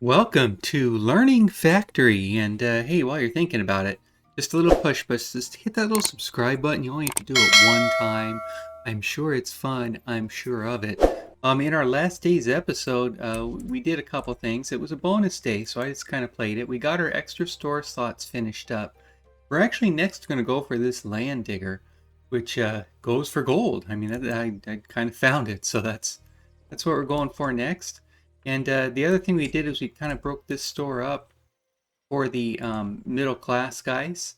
Welcome to Learning Factory. And hey, while you're thinking about it, just a little push, but just hit that little subscribe button. You only have to do it one time. I'm sure it's fun. I'm sure of it. In our last day's episode, we did a couple things. It was a bonus day, so I just kind of played it. We got our extra store slots finished up. We're actually next going to go for this land digger, which goes for gold. I mean, I kind of found it, so that's what we're going for next. And the other thing we did is we kind of broke this store up for the middle class guys.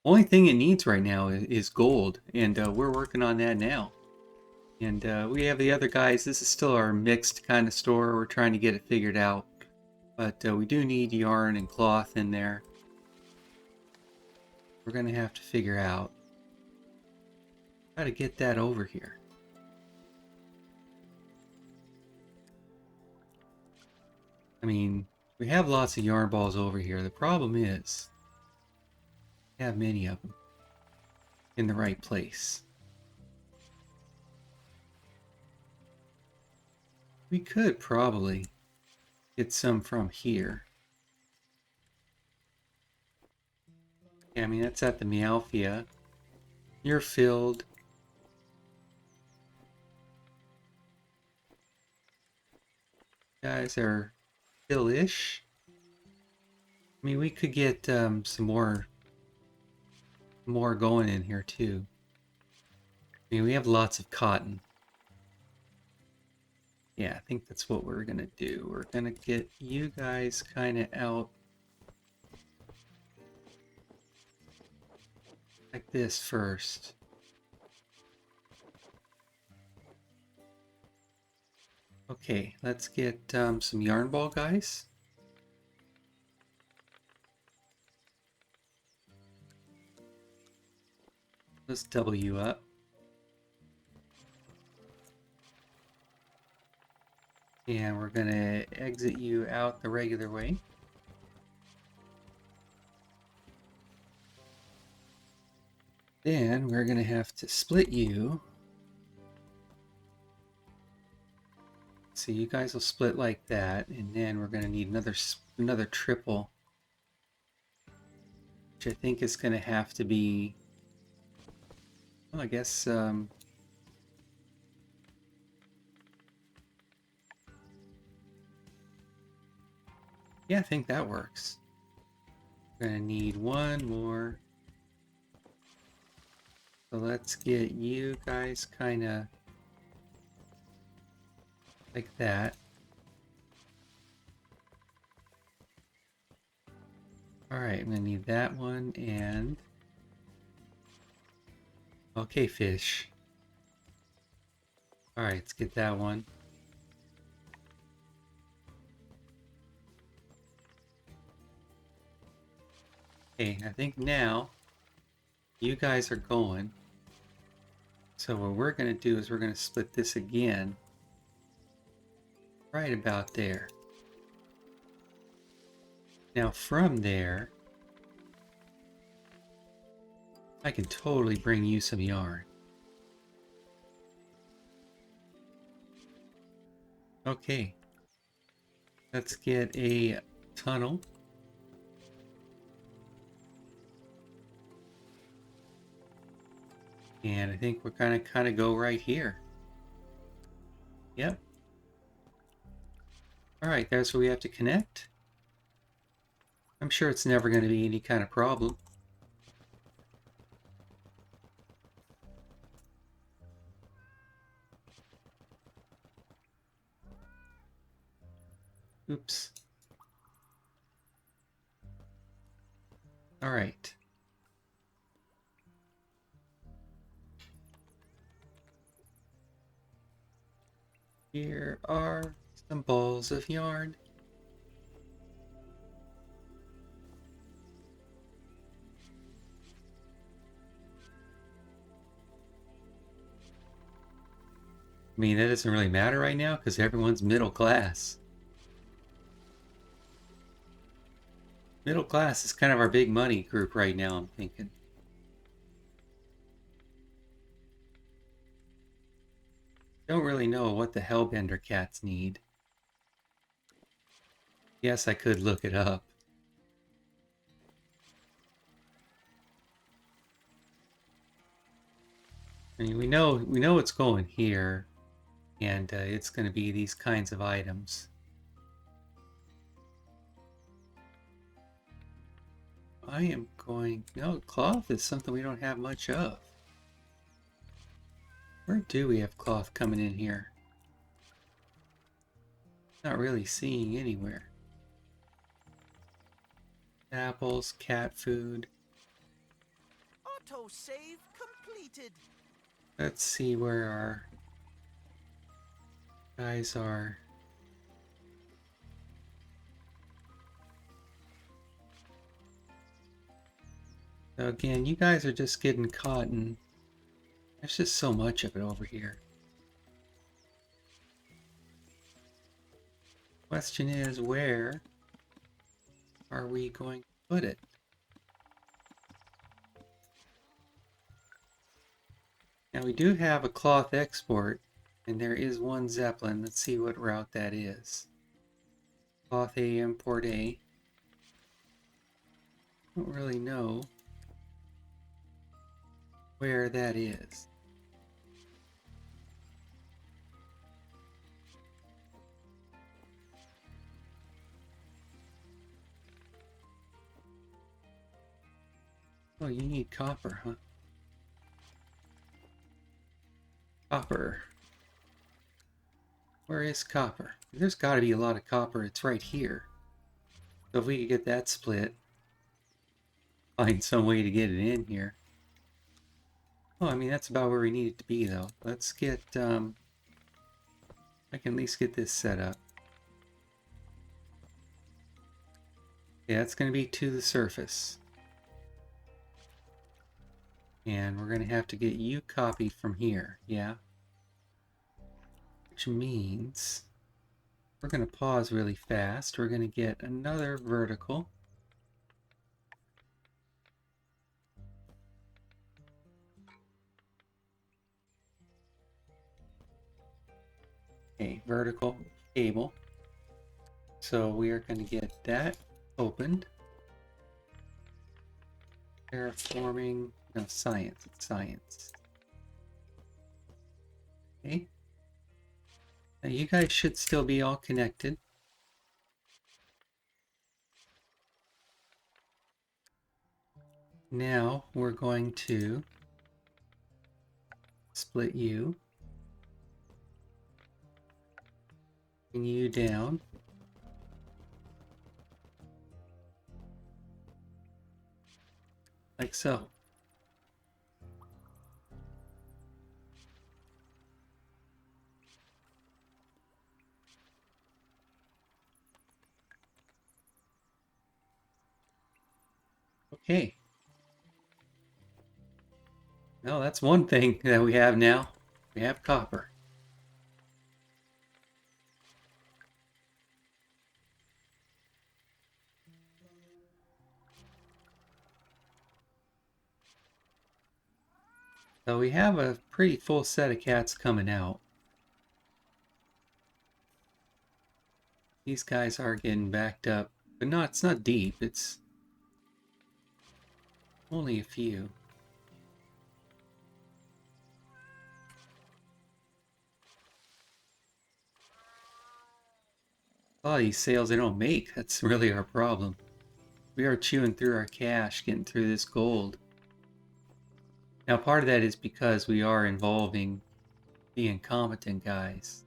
Only thing it needs right now is gold, and we're working on that now. And we have the other guys. This is still our mixed kind of store. We're trying to get it figured out, but we do need yarn and cloth in there. We're gonna have to figure out how to get that over here. I mean, we have lots of yarn balls over here. The problem is, we have many of them in the right place. We could probably get some from here. Yeah, I mean, that's at the Meowthia. You're filled. Guys are fill-ish. I mean, we could get some more going in here too. I mean, we have lots of cotton. Yeah, I think that's what we're gonna do. We're gonna get you guys kind of out like this first. Okay, let's get some yarn ball guys. Let's double you up. And we're gonna exit you out the regular way. Then we're gonna have to split you. So you guys will split like that, and then we're gonna need another triple, which I think is gonna have to be. Well, I guess yeah, I think that works. We're gonna need one more. So let's get you guys kind of like that. Alright, I'm gonna need that one and... Okay, fish. Alright, let's get that one. Okay, I think now you guys are going. So what we're gonna do is we're gonna split this again. Right about there. Now from there, I can totally bring you some yarn. Okay, let's get a tunnel. And I think we're gonna kind of go right here. Yep. Alright, guys, so we have to connect. I'm sure it's never going to be any kind of problem. Oops. Alright. Here are some balls of yarn. I mean, that doesn't really matter right now because everyone's middle class. Middle class is kind of our big money group right now, I'm thinking. Don't really know what the Hellbender cats need. Yes, I could look it up. I mean, we know it's going here, and it's going to be these kinds of items. I am going... No, cloth is something we don't have much of. Where do we have cloth coming in here? Not really seeing anywhere. Apples, cat food. Autosave completed. Let's see where our guys are. So again, you guys are just getting cotton. There's just so much of it over here. Question is, where are we going to put it? Now we do have a cloth export, and there is one Zeppelin. Let's see what route that is. Cloth A, import A. Don't really know where that is. Oh, you need copper, huh? Copper. Where is copper? There's got to be a lot of copper. It's right here. So if we could get that split, find some way to get it in here. Oh, I mean, that's about where we need it to be, though. Let's get, I can at least get this set up. Yeah, it's going to be to the surface. And we're going to have to get you copied from here, yeah? Which means we're going to pause really fast. We're going to get another vertical. Okay, vertical cable. So we are going to get that opened. Terraforming, no, science, it's science. Okay. Now you guys should still be all connected. Now we're going to split you. Bring you down. Like so. Okay. No, that's one thing that we have now. We have copper. So we have a pretty full set of cats coming out. These guys are getting backed up, but no, it's not deep. It's only a few. A lot of these sales they don't make. That's really our problem. We are chewing through our cash, getting through this gold. Now, part of that is because we are involving the incompetent guys.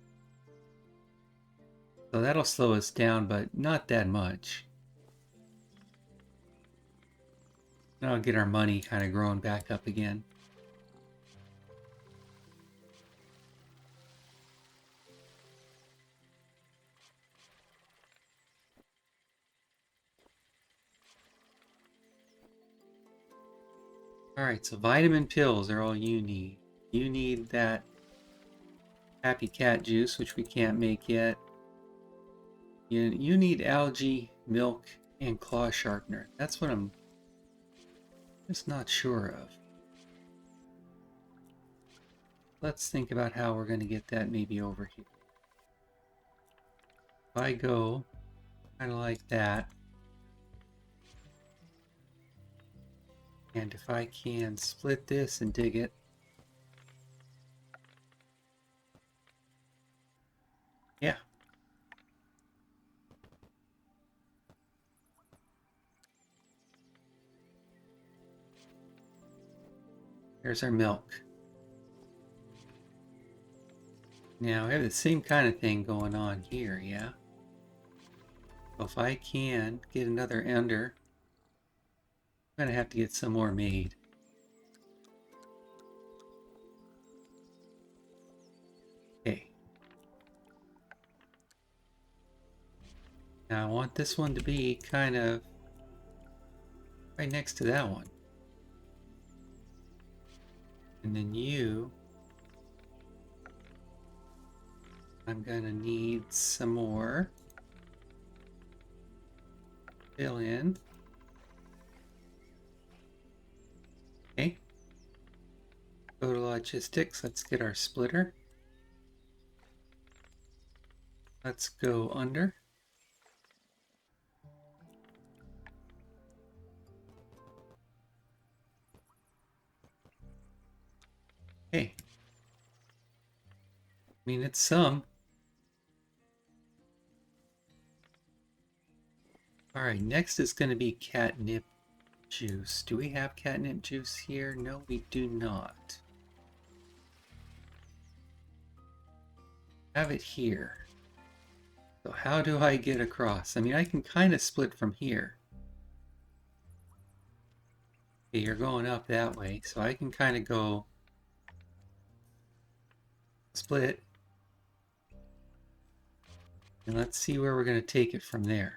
So that'll slow us down, but not that much. That'll get our money kind of growing back up again. Alright, so vitamin pills are all you need. You need that happy cat juice, which we can't make yet. You need algae, milk, and claw sharpener. That's what I'm just not sure of. Let's think about how we're going to get that maybe over here. If I go Kind of like that. And if I can split this and dig it. Yeah. Here's our milk. Now, we have the same kind of thing going on here, yeah? So if I can get another ender, I'm going to have to get some more made. Okay. Now, I want this one to be kind of right next to that one. And then you... I'm going to need some more. Fill in. Okay. Go to logistics. Let's get our splitter. Let's go under. Okay. I mean, it's some. Alright, next is going to be catnip juice. Do we have catnip juice here? No, we do not. Have it here. So how do I get across? I mean, I can kind of split from here. Okay, you're going up that way, so I can kind of go split. And let's see where we're going to take it from there.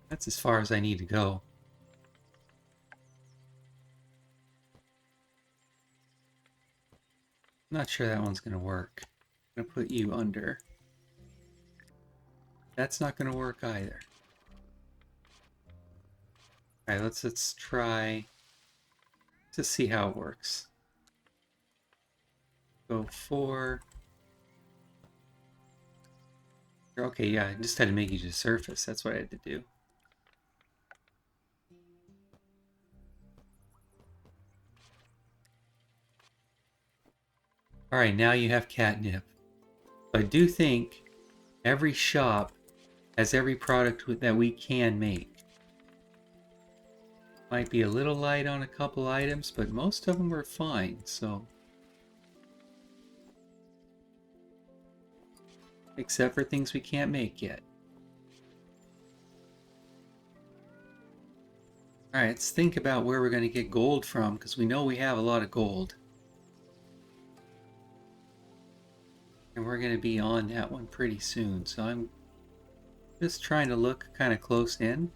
That's as far as I need to go. I'm not sure that one's going to work. I'm going to put you under. That's not going to work either. Alright, let's try to see how it works. Go 4. Okay, yeah, I just had to make you to surface. That's what I had to do. Alright, now you have catnip. I do think every shop has every product that we can make. Might be a little light on a couple items, but most of them are fine, so... Except for things we can't make yet. Alright, let's think about where we're going to get gold from, because we know we have a lot of gold. And we're going to be on that one pretty soon, so I'm just trying to look kind of close in.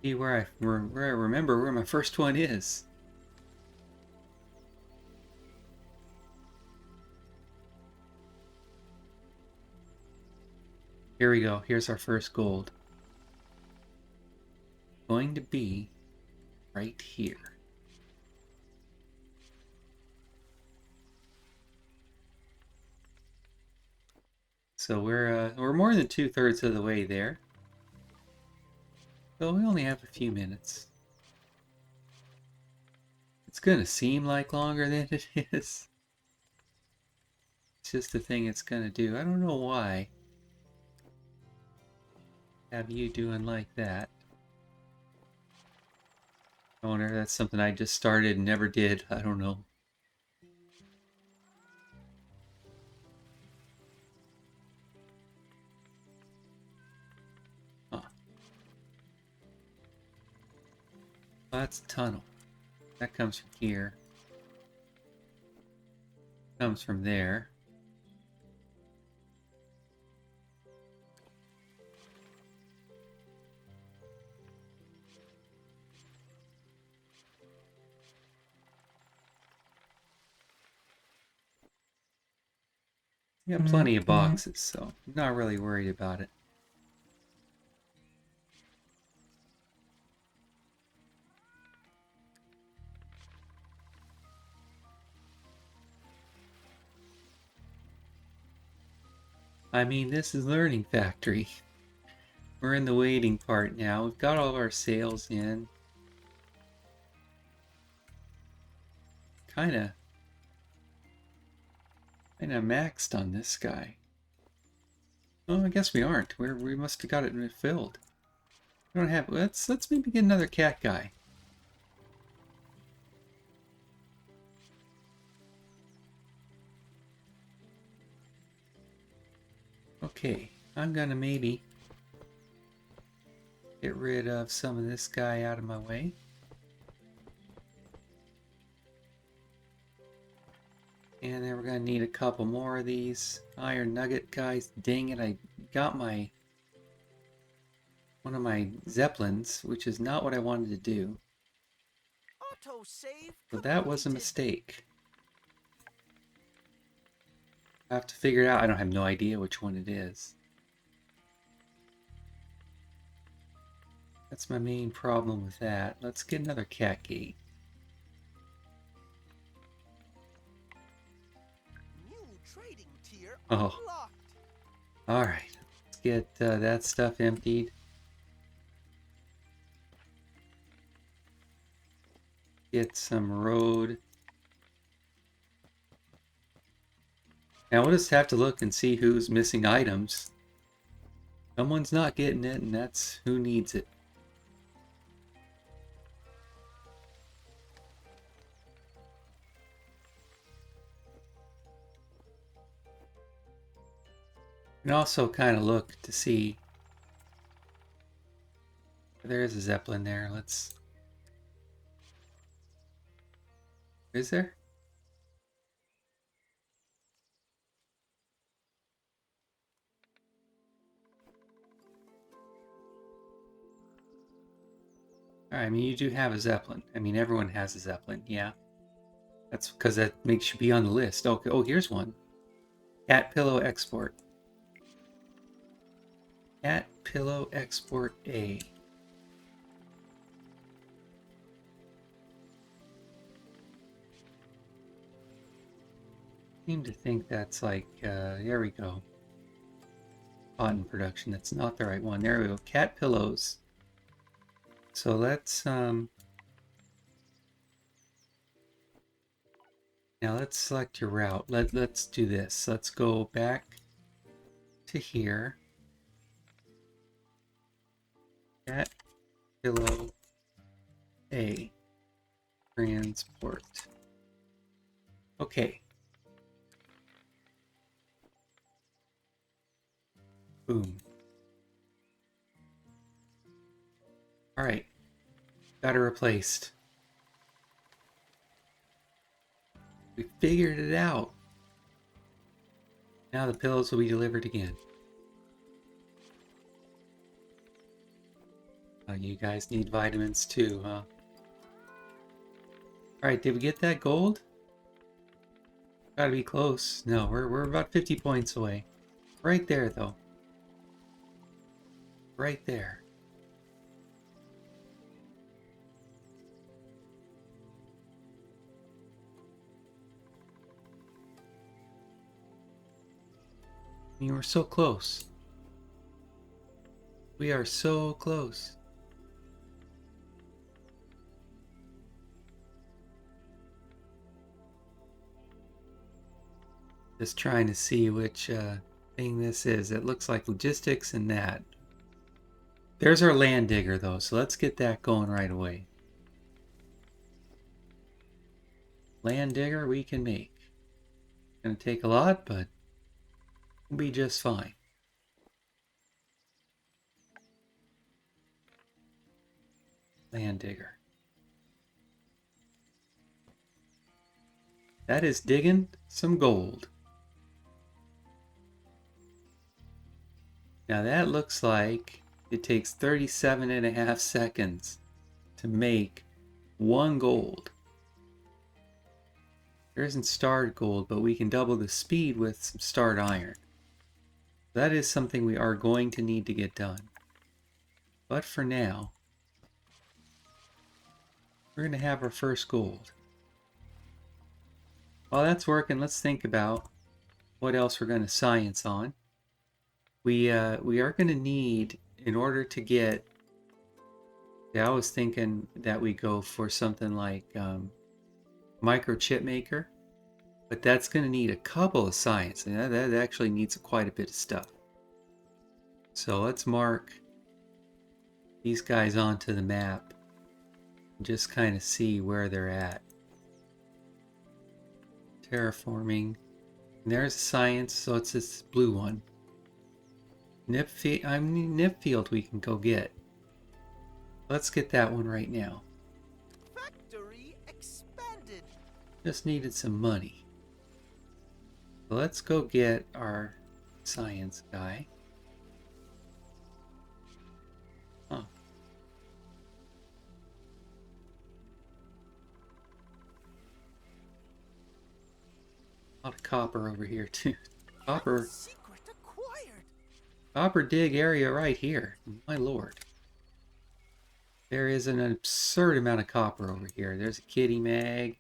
See where I remember where my first one is. Here we go. Here's our first gold. Going to be right here. So we're more than 2/3 of the way there. So we only have a few minutes. It's gonna seem like longer than it is. It's just the thing it's gonna do. I don't know why. Have you doing like that? I wonder if that's something I just started and never did. I don't know. Huh. That's a tunnel. That comes from here. Comes from there. We got plenty of boxes, so I'm not really worried about it. I mean, this is Learning Factory. We're in the waiting part now. We've got all of our sails in. Kinda maxed on this guy. Oh, I guess we aren't. We must have got it filled. We don't have. Let's maybe get another cat guy. Okay, I'm gonna maybe get rid of some of this guy out of my way. And then we're gonna need a couple more of these iron nugget guys. Dang it, I got one of my zeppelins, which is not what I wanted to do. Autosave So that was a completed. mistake. I have to figure it out. I don't have no idea which one it is. That's my main problem with that. Let's get another cat gate. New trading tier Oh, unlocked. alright. Let's get that stuff emptied. Get some road. Now we'll just have to look and see who's missing items. Someone's not getting it, and that's who needs it. And also kind of look to see. There is a zeppelin there. Is there? Alright, I mean, you do have a zeppelin. I mean, everyone has a zeppelin, yeah. That's because that makes you be on the list. Okay, oh, here's one. Cat Pillow Export. Cat Pillow Export A. Seem to think that's like, there we go. Cotton production. That's not the right one. There we go. Cat pillows. So now let's select your route. Let's do this. Let's go back to here. Cat pillow A. Transport. Okay. Boom. Alright. Got it replaced. We figured it out. Now the pillows will be delivered again. You guys need vitamins too, huh? Alright, did we get that gold? Gotta be close. No, we're about 50 points away. Right there, though. Right there. I mean, we're so close. We are so close. Just trying to see which thing this is. It looks like logistics and that. There's our land digger, though, so let's get that going right away. Land digger we can make. Gonna take a lot, but we'll be just fine. Land digger. That is digging some gold. Now that looks like it takes 37.5 seconds to make 1 gold. There isn't starred gold, but we can double the speed with some starred iron. That is something we are going to need to get done. But for now, we're going to have our first gold. While that's working, let's think about what else we're going to science on. We are going to need in order to get, I was thinking that we go for something like microchip maker, but that's going to need a couple of science, and that actually needs quite a bit of stuff. So let's mark these guys onto the map and just kind of see where they're at. Terraforming. And there's science, so it's this blue one. Nipfield we can go get. Let's get that one right now. Factory expanded. Just needed some money. So let's go get our science guy. Huh. A lot of copper over here too. Copper. Secret acquired. Copper dig area right here. My lord. There is an absurd amount of copper over here. There's a kitty mag.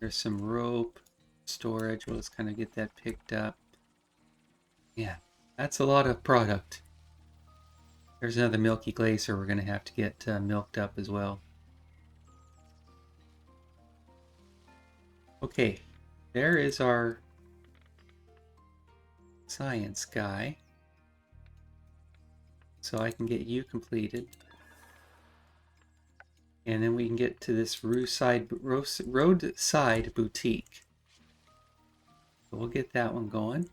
There's some rope. Storage. Well, let's kind of get that picked up. Yeah, that's a lot of product. There's another milky glacier we're going to have to get milked up as well. Okay, there is our science guy. So I can get you completed. And then we can get to this roadside boutique. So we'll get that one going.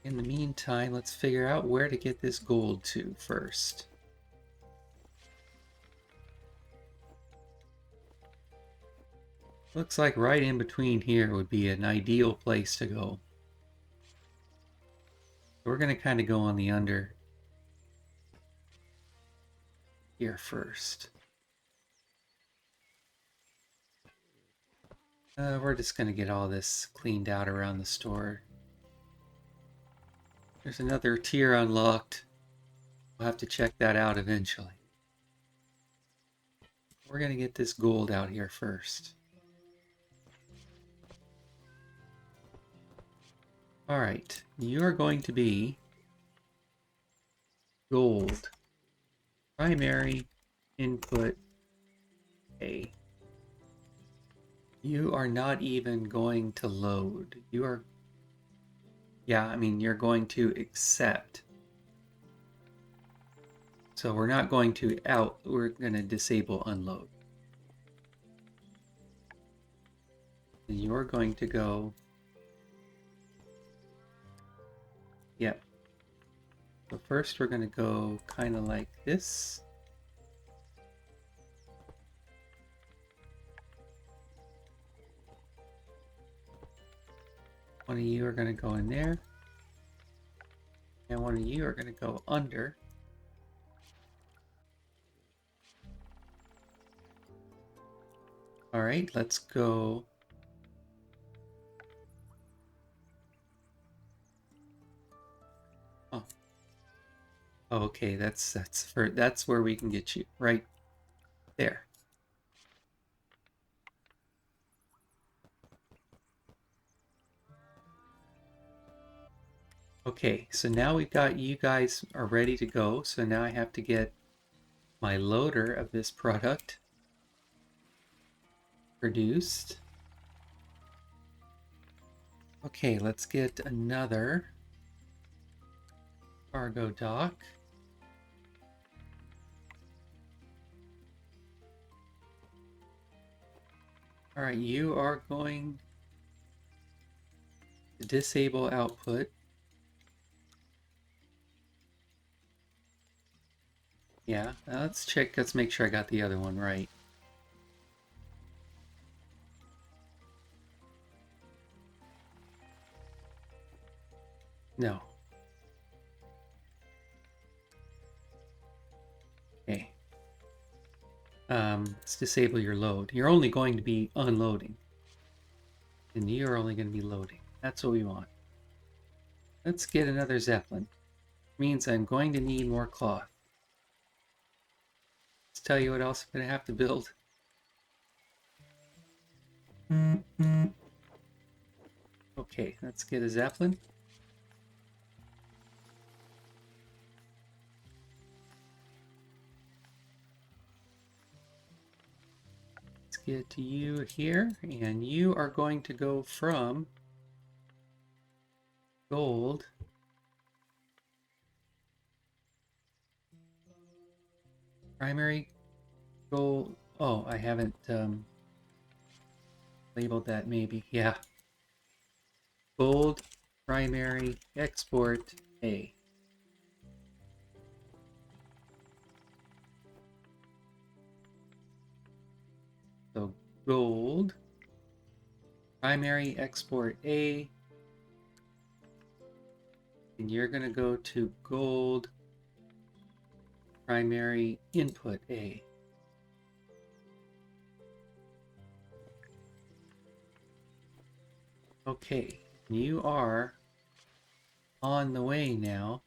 In the meantime, let's figure out where to get this gold to first. Looks like right in between here would be an ideal place to go. We're going to kind of go on the under here first. We're just going to get all this cleaned out around the store. There's another tier unlocked. We'll have to check that out eventually. We're going to get this gold out here first. Alright, you are going to be gold. Primary input A. You are not even going to load. You are... Yeah, I mean, you're going to accept. So we're not going to we're going to disable unload. And you're going to go... Yep. So first we're going to go kind of like this. One of you are going to go in there. And one of you are going to go under. Alright, let's go. Oh. Okay, that's where we can get you. Right there. Okay, so now we've got you guys are ready to go. So now I have to get my loader of this product produced. Okay, let's get another cargo dock. All right, you are going to disable output. Yeah, let's check. Let's make sure I got the other one right. No. Okay. Let's disable your load. You're only going to be unloading. And you're only going to be loading. That's what we want. Let's get another Zeppelin. Means I'm going to need more cloth. Let's tell you what else I'm going to have to build. Okay, let's get a Zeppelin. get you here, and you are going to go from gold primary gold. Oh, I haven't labeled that maybe. Yeah. Gold primary export A. So gold primary export A, and you're going to go to gold primary input A. Okay, you are on the way now.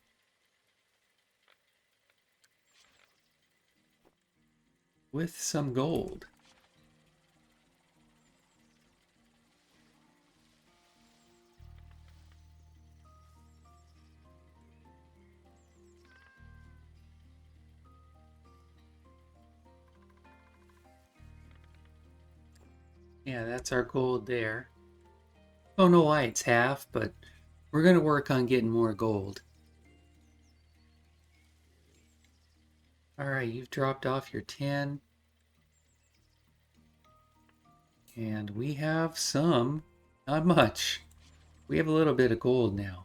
With some gold. Yeah, that's our gold there. Don't know why it's half, but we're going to work on getting more gold. Alright, you've dropped off your 10. And we have some, not much. We have a little bit of gold now.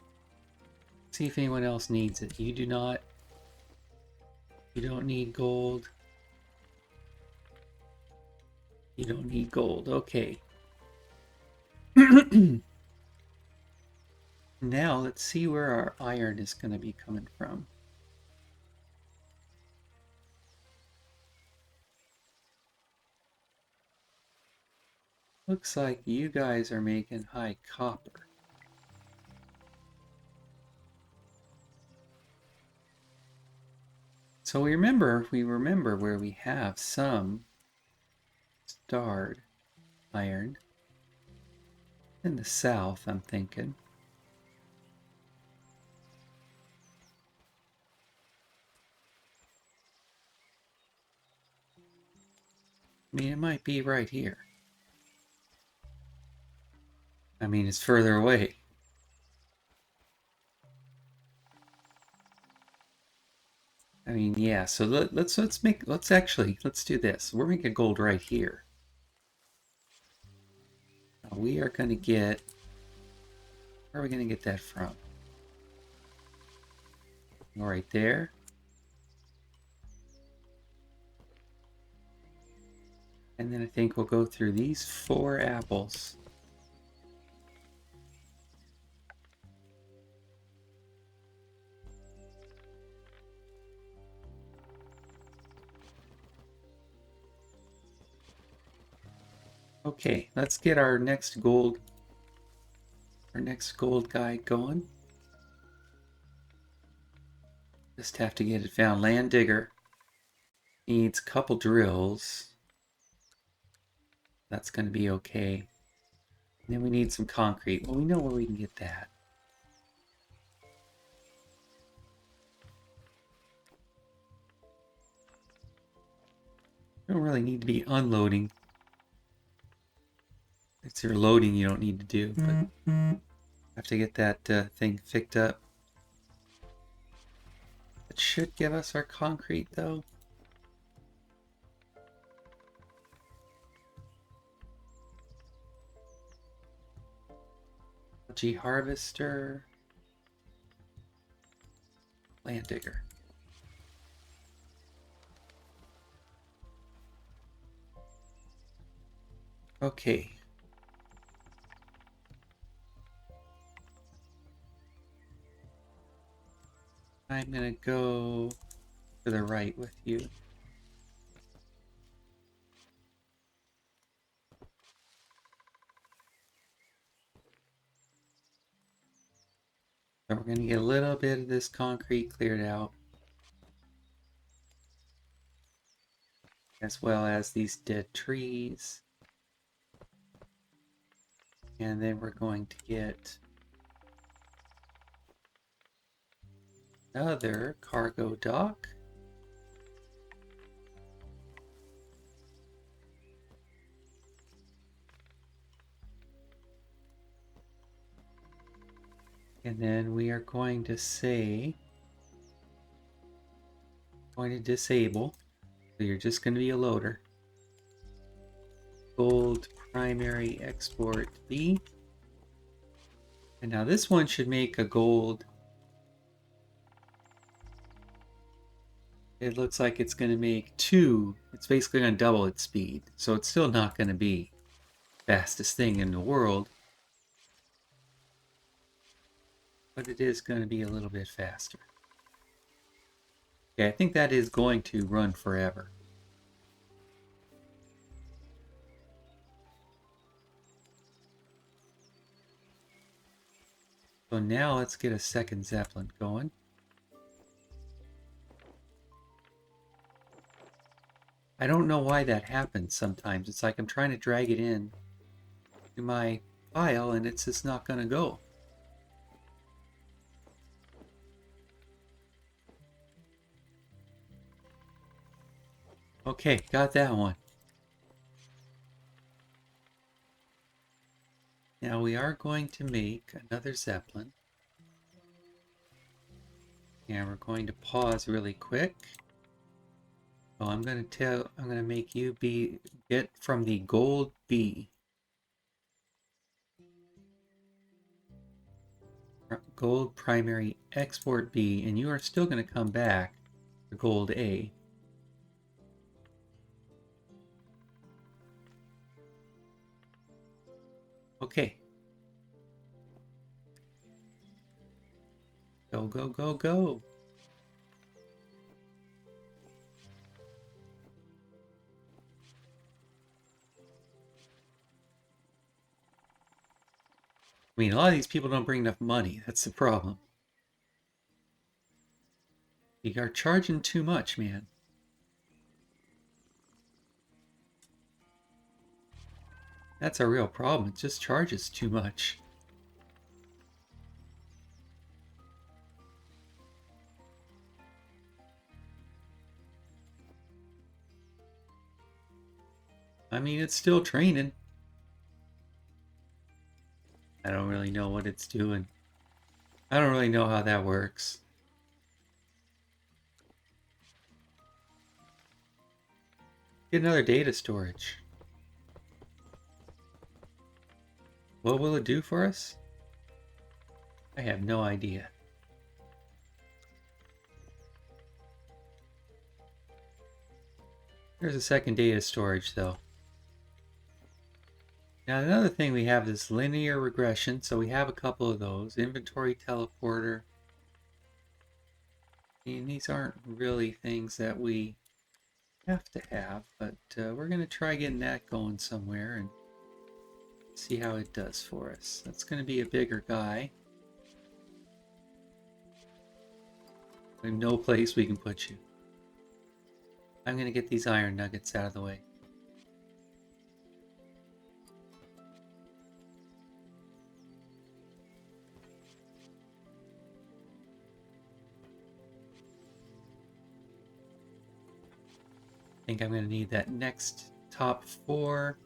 See if anyone else needs it. You do not. You don't need gold. You don't need gold. Okay. Now let's see where our iron is going to be coming from. Looks like you guys are making high copper. So we remember where we have some starred iron. In the south, I'm thinking. I mean, it might be right here. I mean, it's further away. I mean, yeah, so let's do this. We're making gold right here. Now we are going to get, where are we going to get that from? Right there. And then I think we'll go through these 4 apples. Okay, let's get our next gold guy going. Just have to get it found. Land digger needs a couple drills. That's going to be okay. And then we need some concrete. Well, we know where we can get that. You don't really need to be unloading. It's your loading you don't need to do, but have to get that thing fixed up. It should give us our concrete, though. G harvester, land digger. Okay. I'm gonna go to the right with you. So we're gonna get a little bit of this concrete cleared out, as well as these dead trees. And then we're going to get another cargo dock. And then we are going to disable. So you're just going to be a loader. Gold primary export B. And now this one should make a gold. It looks like it's going to make 2. It's basically going to double its speed. So it's still not going to be fastest thing in the world. But it is going to be a little bit faster. Okay, I think that is going to run forever. So now let's get a second Zeppelin going. I don't know why that happens sometimes. It's like I'm trying to drag it in to my file and it's just not going to go. Okay, got that one. Now we are going to make another Zeppelin. And we're going to pause really quick. So I'm going to make you get from the gold B. Gold primary export B, and you are still going to come back to gold A. Okay. Go, go, go, go. I mean, a lot of these people don't bring enough money. That's the problem. You are charging too much, man. That's a real problem. It just charges too much. I mean, it's still training. I don't really know what it's doing. I don't really know how that works. Get another data storage. What will it do for us? I have no idea. There's a second data storage though. Now another thing we have is linear regression, so we have a couple of those. Inventory teleporter. And these aren't really things that we have to have, but we're going to try getting that going somewhere and see how it does for us. That's going to be a bigger guy. There's no place we can put you. I'm going to get these iron nuggets out of the way. I think I'm going to need that next top 4.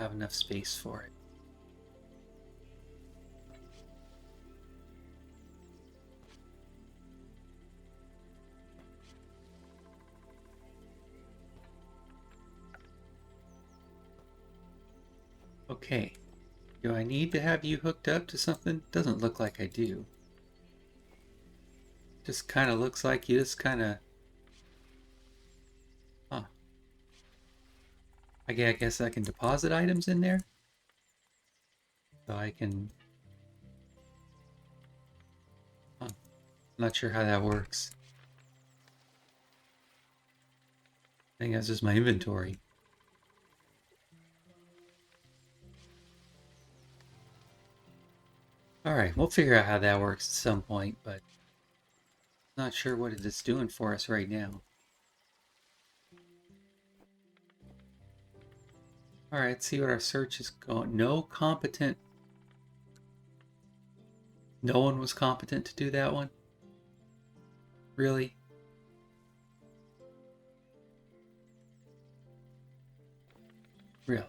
I have enough space for it. Okay. Do I need to have you hooked up to something? Doesn't look like I do. Just kind of looks like you just kind of... Huh. I guess I can deposit items in there? So I can... Huh. Not sure how that works. I think that's just my inventory. Alright, we'll figure out how that works at some point, but not sure what it is doing for us right now. Alright, let's see what our search is going. No competent. No one was competent to do that one? Really? Really?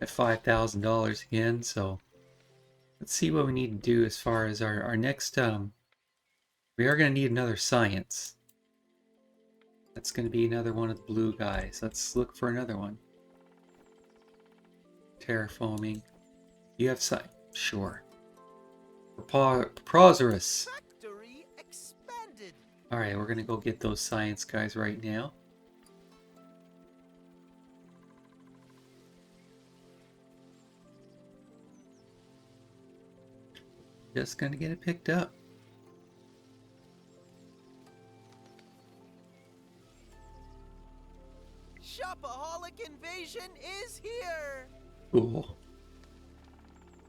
at $5,000 again, so let's see what we need to do as far as our next, we are going to need another science. That's going to be another one of the blue guys. Let's look for another one. Terraforming. You have science? Sure. Prosaurus. Factory expanded. Alright, we're going to go get those science guys right now. Just going to get it picked up. Shopaholic invasion is here. Cool.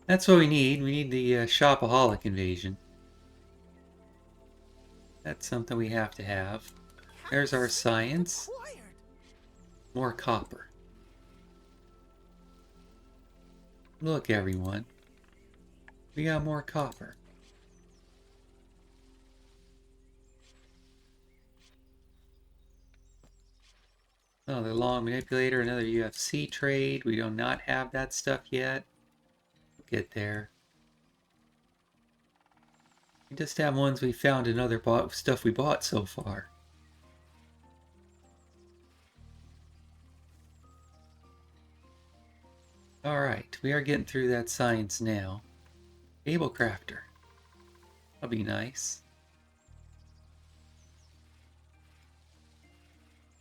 That's what we need. We need the Shopaholic invasion. That's something we have to have. There's our science. Acquired. More copper. Look, everyone. We got more copper. Another long manipulator, another UFC trade. We do not have that stuff yet. We'll get there. We just have ones we found in other stuff we bought so far. Alright, we are getting through that science now. Cable crafter. That'll be nice.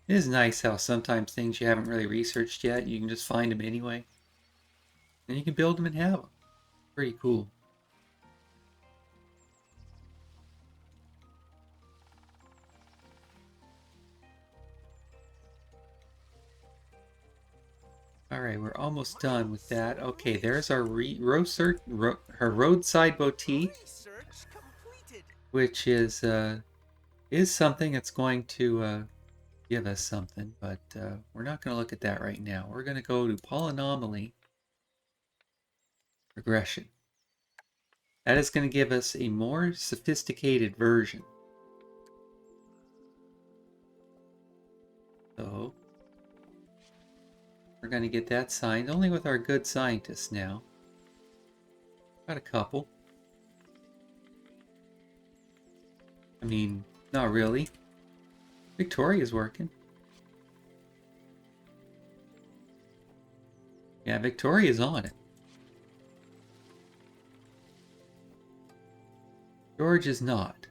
It is nice how sometimes things you haven't really researched yet, you can just find them anyway. And you can build them and have them. Pretty cool. Alright, we're almost done with that. Okay, there's our roadside boutique, Research completed. which is something that's going to give us something, but we're not going to look at that right now. We're going to go to polynomially regression. That is going to give us a more sophisticated version. So we're going to get that signed only with our good scientists now. Got a couple. I mean, not really. Victoria's working. Yeah, Victoria's on it. George is not.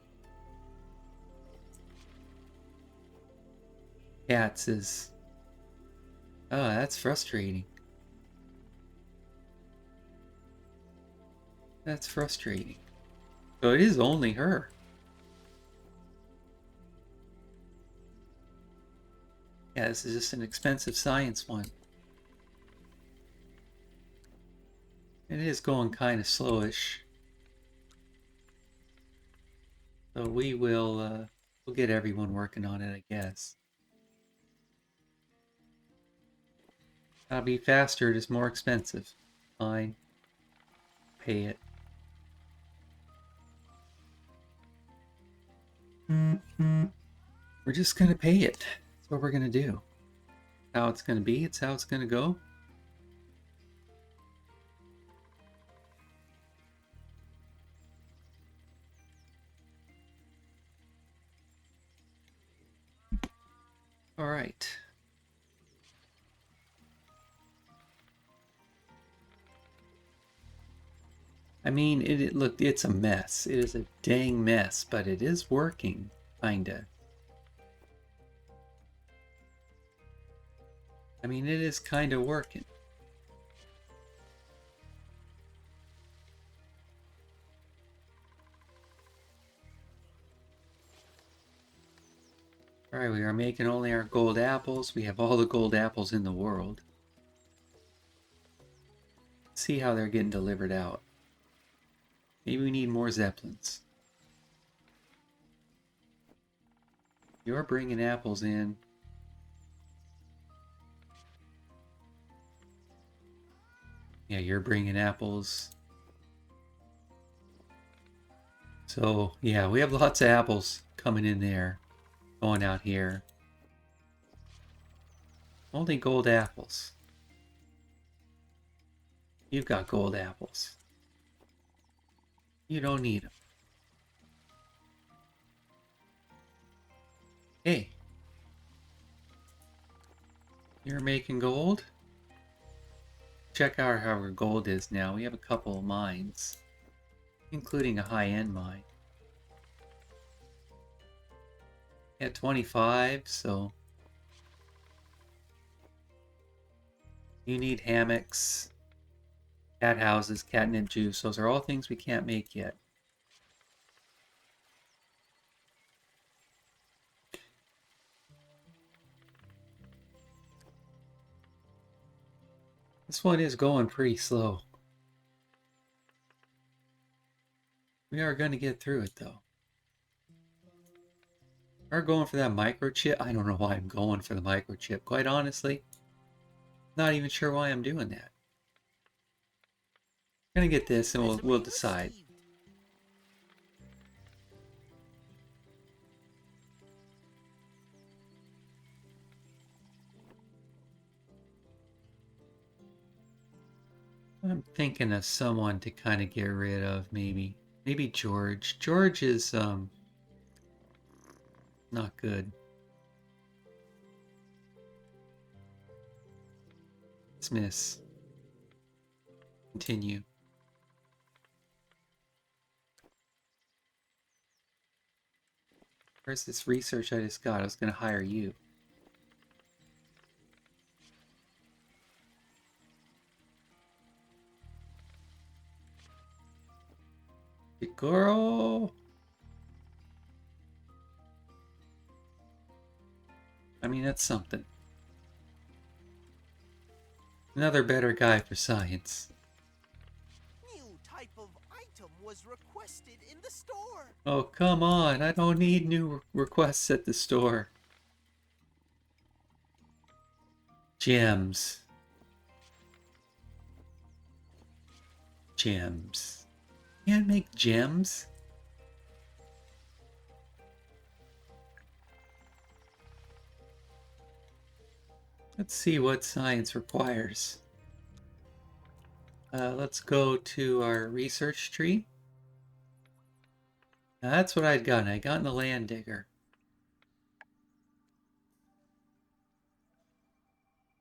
Katz is... Oh, that's frustrating. That's frustrating. So it is only her. Yeah, this is just an expensive science one. It is going kind of slowish. So we will we'll get everyone working on it, I guess. That'll be faster, it is more expensive. Fine. Pay it. We're just gonna pay it. That's what we're gonna do. How it's gonna be, it's how it's gonna go. All right. I mean, look, it's a mess. It is a dang mess, but it is working, kinda. I mean, it is kinda working. Alright, we are making only our gold apples. We have all the gold apples in the world. Let's see how they're getting delivered out. Maybe we need more zeppelins. You're bringing apples in. Yeah, you're bringing apples. So, yeah, we have lots of apples coming in there. Going out here. Only gold apples. You've got gold apples. You don't need them. Hey. You're making gold? Check out how our gold is now. We have a couple of mines, including a high-end mine. At 25, so you need hammocks, cat houses, catnip juice. Those are all things we can't make yet. This one is going pretty slow. We are going to get through it though. We're going for that microchip. I don't know why I'm going for the microchip. Quite honestly, not even sure why I'm doing that. I'm gonna get this and we'll decide. Received. I'm thinking of someone to kind of get rid of, maybe. Maybe George. George is not good. Dismiss. Continue. Where's this research I just got? I was going to hire you. Girl! I mean, that's something. Another better guy for science. New type of item was requested in the store. Oh, come on. I don't need new requests at the store. Gems. Gems. Can't make gems? Let's see what science requires. Let's go to our research tree. Now that's what I'd gotten. I'd gotten the land digger.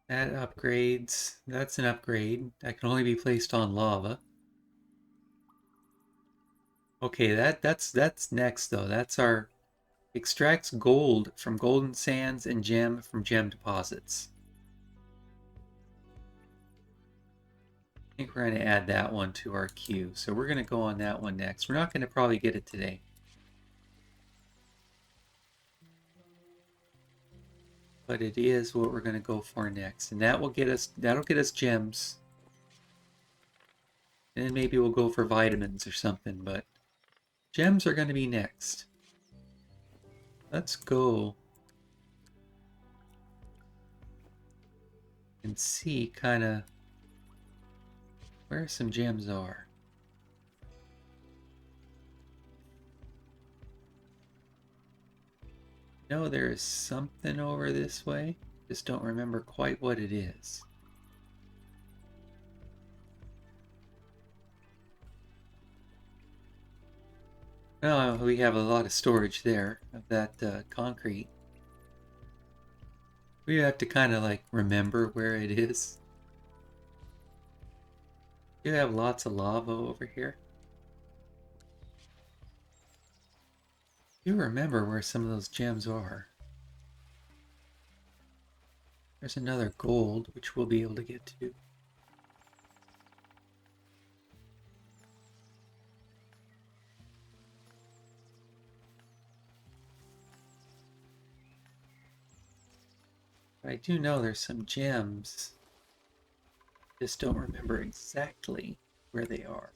That upgrades. That's an upgrade. That can only be placed on lava. Okay, that's next though. That's our extracts gold from golden sands and gem from gem deposits. I think we're going to add that one to our queue. So we're going to go on that one next. We're not going to probably get it today. But it is what we're going to go for next. And that'll get us gems. And then maybe we'll go for vitamins or something, but gems are going to be next. Let's go and see kind of where some gems are. No, there is something over this way. Just don't remember quite what it is. Oh, we have a lot of storage there of that concrete. We have to kind of like remember where it is. You have lots of lava over here. You remember where some of those gems are. There's another gold, which we'll be able to get to. But I do know there's some gems. Just don't remember exactly where they are.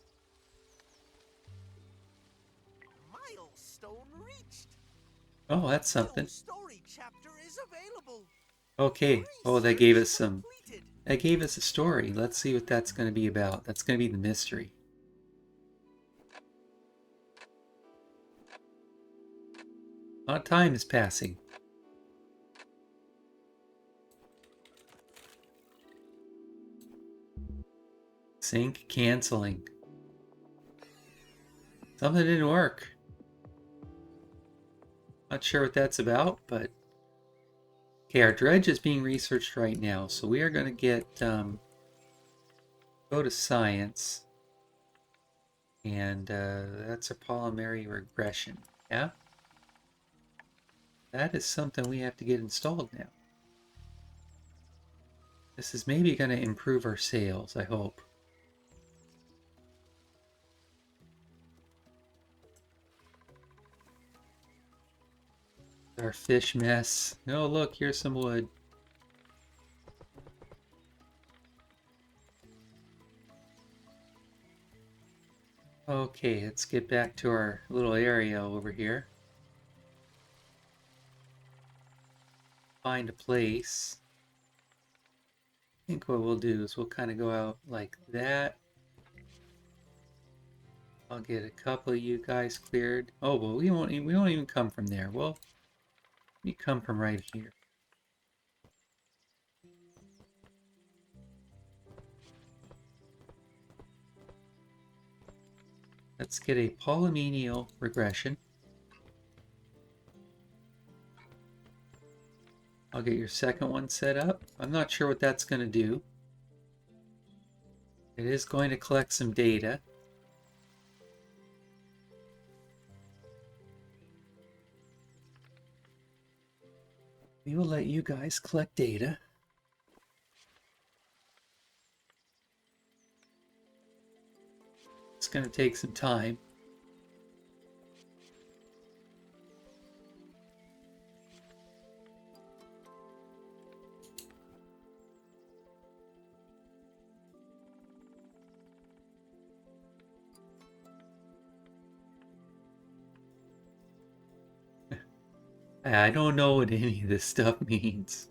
Milestone reached. Oh, that's something. New story chapter is available. Okay. Oh, that Research gave us some. completed. That gave us a story. Let's see what that's going to be about. That's going to be the mystery. A lot of time is passing. Sync canceling. Something didn't work. Not sure what that's about, but... Okay, our dredge is being researched right now, so we are going to get... go to science. And that's a polymerase regression. Yeah? That is something we have to get installed now. This is maybe going to improve our sales, I hope. Our fish mess. Oh, look, here's some wood. Okay, let's get back to our little area over here. Find a place. I think what we'll do is we'll kind of go out like that. I'll get a couple of you guys cleared. Oh, well, we won't even come from there. Well, we come from right here. Let's get a polynomial regression. I'll get your second one set up. I'm not sure what that's going to do. It is going to collect some data. We will let you guys collect data. It's going to take some time. I don't know what any of this stuff means.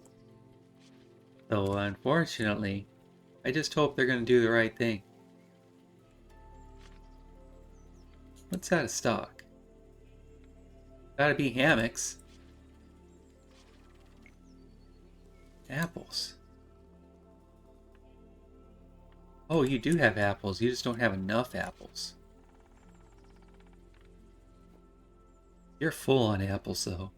So unfortunately, I just hope they're going to do the right thing. What's out of stock? Gotta be hammocks. Apples. Oh, you do have apples. You just don't have enough apples. You're full on apples, though.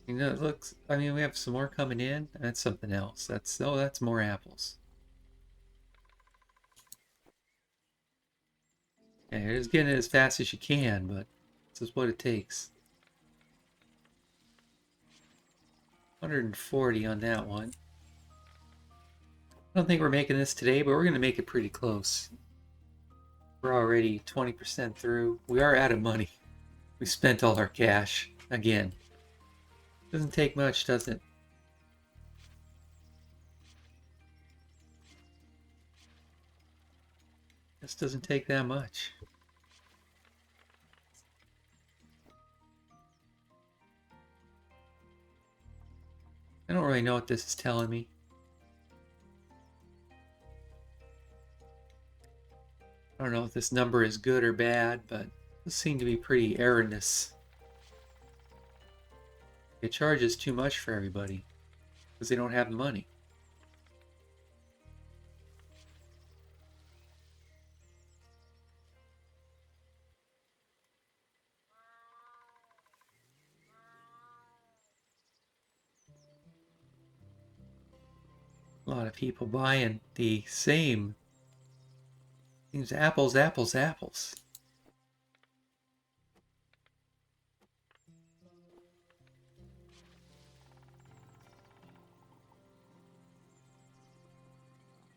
You know, it looks... I mean, we have some more coming in. That's something else. That's more apples. Yeah, you're just getting it as fast as you can, but this is what it takes. 140 on that one. I don't think we're making this today, but we're going to make it pretty close. We're already 20% through. We are out of money. We spent all our cash. Again. Doesn't take much, does it? This doesn't take that much. I don't really know what this is telling me. I don't know if this number is good or bad, but this seems to be pretty erroneous. It charges too much for everybody because they don't have the money. A lot of people buying the same things. Apples, apples, apples.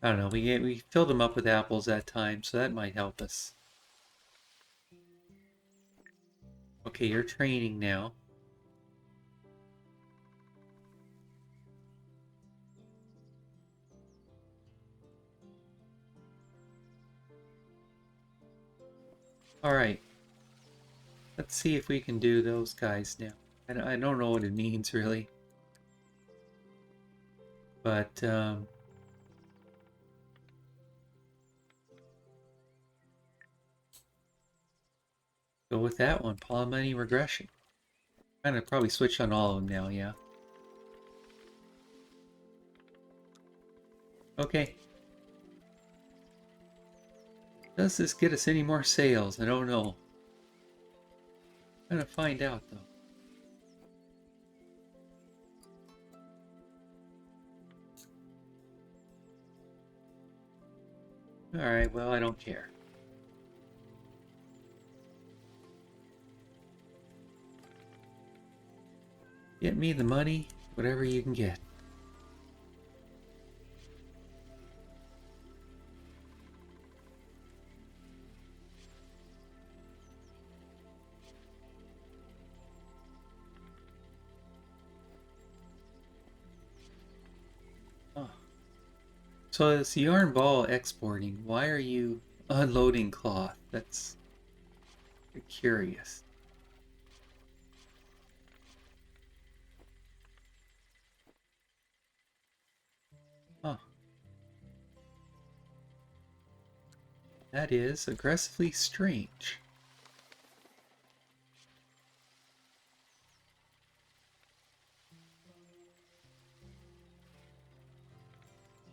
I don't know, we filled them up with apples that time, so that might help us. Okay, you're training now. Alright. Let's see if we can do those guys now. I don't know what it means, really. But, go with that one. Polynomial regression. I'm gonna probably switch on all of them now, yeah. Okay. Does this get us any more sales? I don't know. I'm gonna find out though. Alright, well, I don't care. Get me the money, whatever you can get. Oh. So this yarn ball exporting, why are you unloading cloth? That's curious. Huh. That is aggressively strange.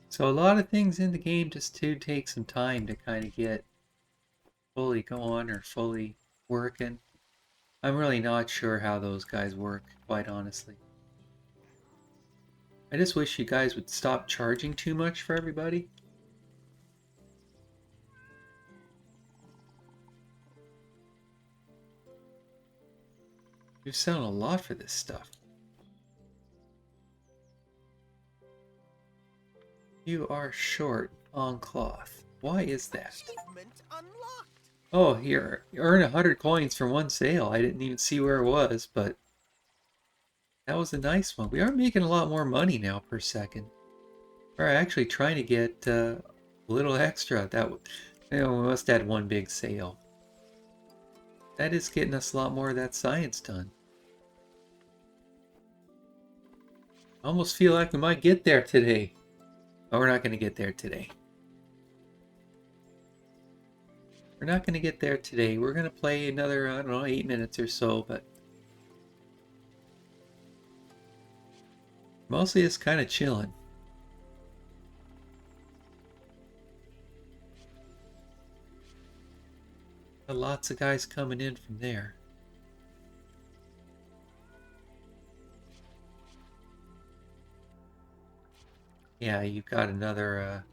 So a lot of things in the game just do take some time to kind of get fully going or fully working. I'm really not sure how those guys work, quite honestly. I just wish you guys would stop charging too much for everybody. You're selling a lot for this stuff. You are short on cloth. Why is that? Achievement unlocked. Oh, here. You earn 100 coins from one sale. I didn't even see where it was, but that was a nice one. We are making a lot more money now per second. We're actually trying to get a little extra. We must have had one big sale. That is getting us a lot more of that science done. I almost feel like we might get there today. But we're not going to get there today. We're not going to get there today. We're going to play another, I don't know, 8 minutes or so, but mostly it's kind of chilling. Got lots of guys coming in from there. Yeah, you've got another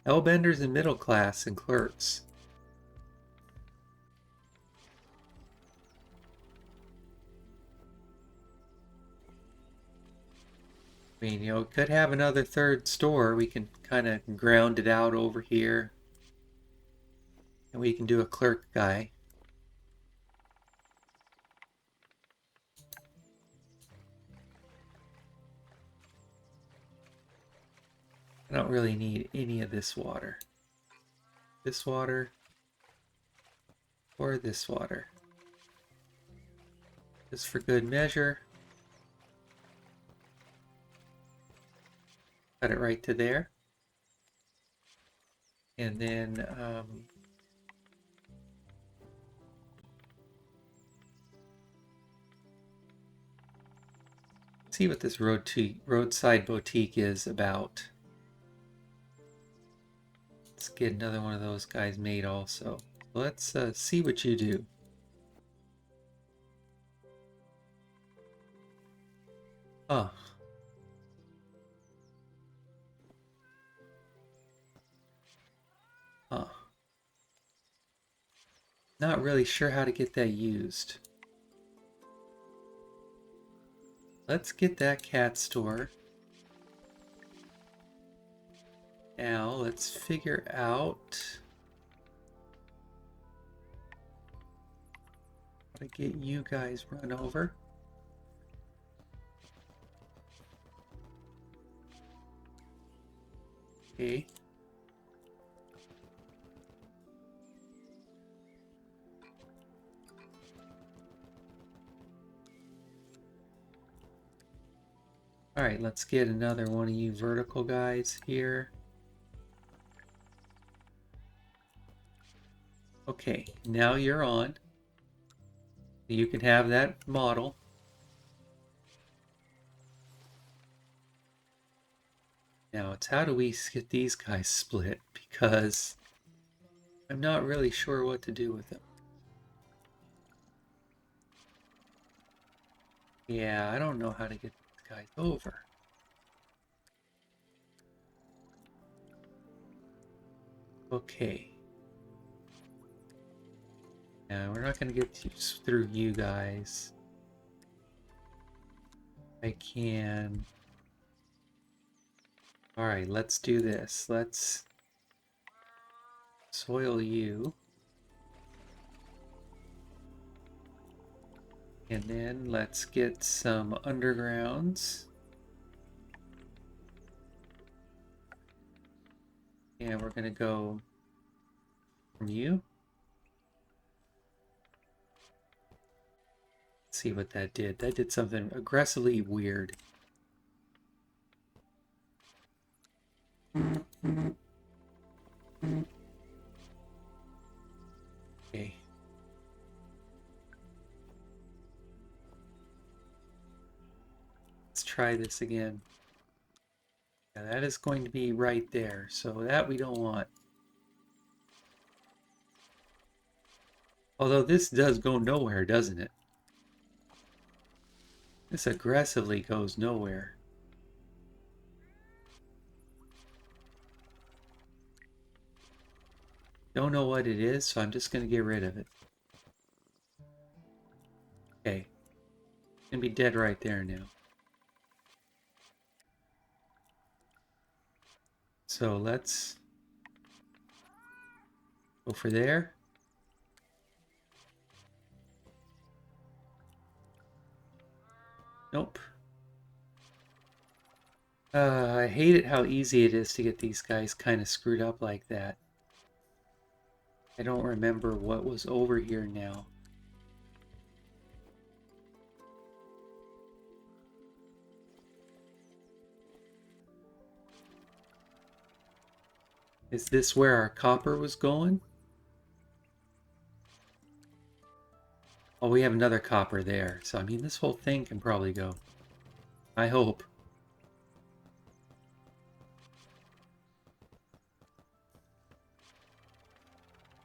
hellbenders and middle class and clerks. I mean, could have another third store. We can kind of ground it out over here. And we can do a clerk guy. I don't really need any of this water. This water or this water. Just for good measure. Cut it right to there. And then see what this roadside boutique is about. Let's get another one of those guys made also. Let's see what you do. Huh. Huh. Not really sure how to get that used. Let's get that cat store. Now let's figure out how to get you guys run over. Okay. Alright, let's get another one of you vertical guys here. Okay, now you're on. You can have that model. Now it's how do we get these guys split, because I'm not really sure what to do with them. Yeah, I don't know how to get these guys over. Okay. Now we're not going to get through you guys. I can... Alright, let's do this. Let's soil you. And then let's get some undergrounds. And we're going to go from you. Let's see what that did. That did something aggressively weird. Okay. Let's try this again. Yeah, that is going to be right there, so that we don't want. Although this does go nowhere, doesn't it? This aggressively goes nowhere. Don't know what it is, so I'm just going to get rid of it. Okay. It's going to be dead right there now. So let's go for there. Nope. I hate it how easy it is to get these guys kind of screwed up like that. I don't remember what was over here now. Is this where our copper was going? Oh, we have another copper there. So, I mean, this whole thing can probably go. I hope.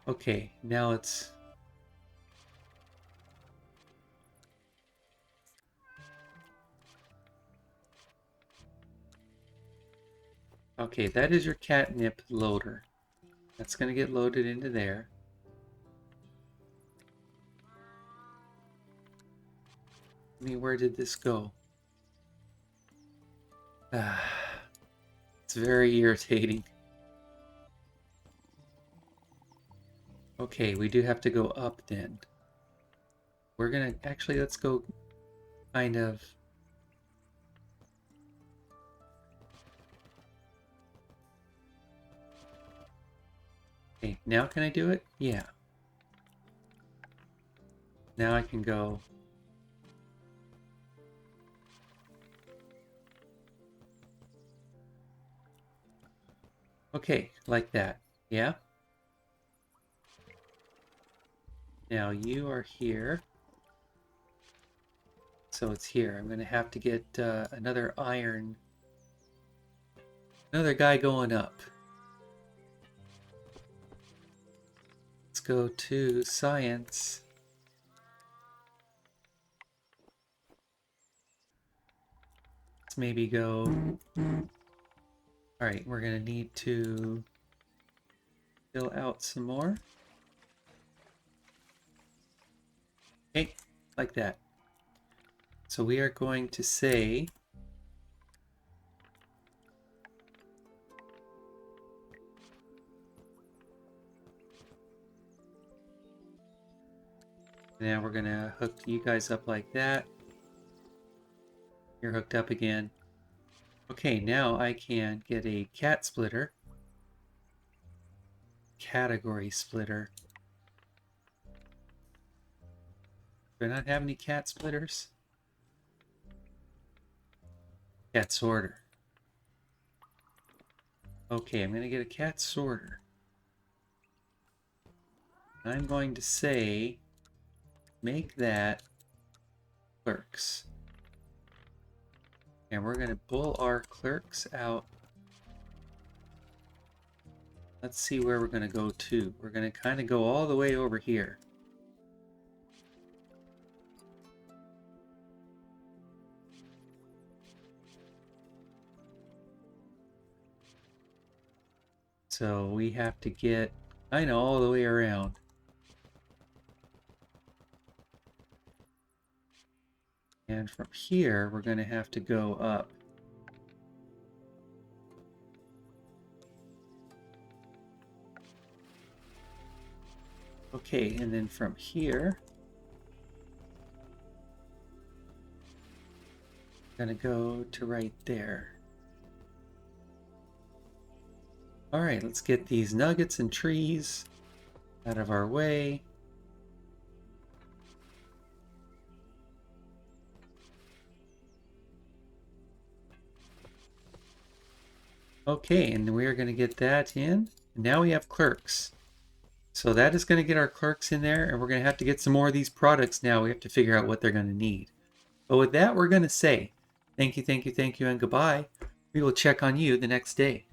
Okay, now it's... Okay, that is your catnip loader. That's going to get loaded into there. I mean, where did this go? It's very irritating. Okay, we do have to go up then. We're gonna... Actually, let's go kind of... Okay, now can I do it? Yeah. Now I can go... Okay, like that. Yeah? Now you are here. So it's here. I'm going to have to get another iron. Another guy going up. Let's go to science. Let's maybe go... Alright, we're going to need to fill out some more. Okay, like that. So we are going to say... Now we're going to hook you guys up like that. You're hooked up again. Okay, now I can get a cat splitter. Category splitter. Do I not have any cat splitters? Cat sorter. Okay, I'm going to get a cat sorter. I'm going to say, make that clerks. And we're going to pull our clerks out Let's see where we're going to go to. We're going to kind of go all the way over here. So we have to get kind of all the way around. And from here, we're going to have to go up. Okay, and then from here, I'm going to go to right there. All right, let's get these nuggets and trees out of our way. Okay, and we are going to get that in. Now we have clerks. So that is going to get our clerks in there, and we're going to have to get some more of these products now. We have to figure out what they're going to need. But with that, we're going to say thank you, and goodbye. We will check on you the next day.